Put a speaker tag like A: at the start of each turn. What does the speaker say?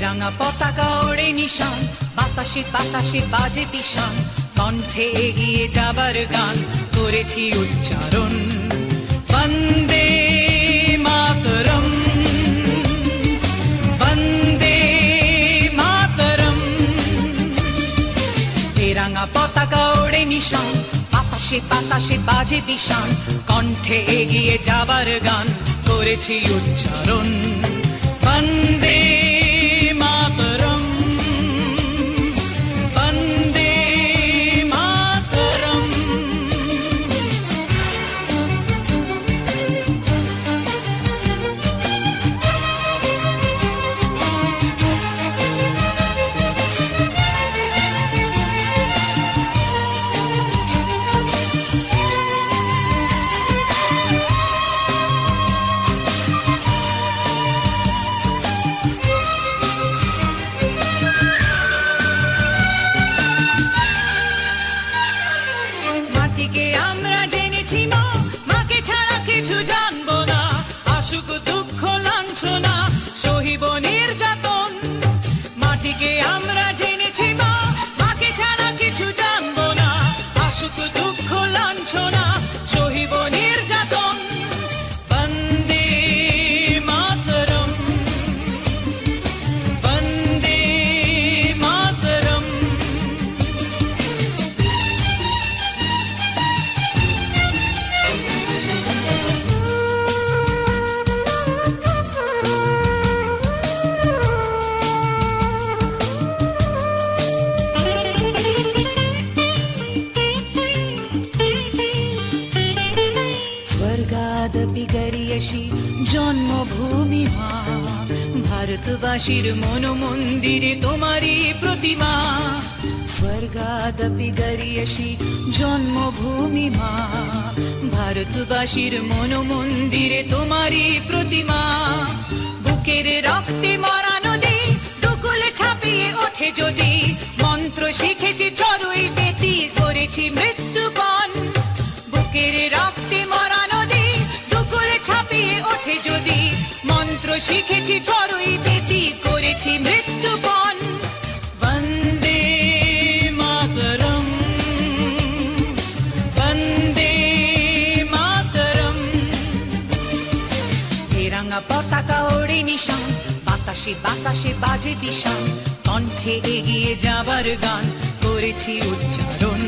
A: রাঙা পতাকা ওড়ে নিশান, বাতাসে বাতাসে বাজে পিশান, কণ্ঠে এগিয়ে যাবার গান করেছি উচ্চারণ। বন্দে মাতরম, বন্দে মাতরম। এ রাঙা পতাকা ওড়ে নিশান, বাতাসে বাতাসে বাজে পিশান, কণ্ঠে এগিয়ে যাবার গান করেছি উচ্চারণ। বন্দে মাতরম, বন্দে মাতরম। মাটিকে আমরা জেনেছি মা, মাকে ছাড়া কিছু জানবো না। আসুক দুঃখ লাঞ্ছনা, সহিব নির্যাতন। মাটিকে আমরা জেনেছি মা, মাকে ছাড়া কিছু জানবো না। আসুক দুঃখ লাঞ্ছনা, সহিব নির্যাতন। বন্দে মাতরম, বন্দে মাতরম। স্বর্গাদপি গরিয়সী জন্মভূমি মা, ভারতবাসীর মন মন্দিরে তোমারই প্রতিমা। স্বর্গাদপি গরিয়সী জন্মভূমি মা, ভারতবাসীর মন মন্দিরে তোমারই প্রতিমা। বুকের রক্তে মরা নদী দুকুলে ছাপিয়ে ওঠে যদি, মন্ত্র শিখেছি চড়ুই বেতি করেছি মৃত্যুপণ। বুকের রক্তে মরা নদী দুকুলে ছাপিয়ে ওঠে যদি, মন্ত্র শিখেছি চড়ুই বেতি করেছি মৃত্যুপণ। বন্দে মাতরম, বন্দে মাতরম। এ রাঙা পতাকা ওড়ে নিশান, বাতাসে বাতাসে বাজে পিশান, কণ্ঠে এগিয়ে যাবার গান করেছি উচ্চারণ।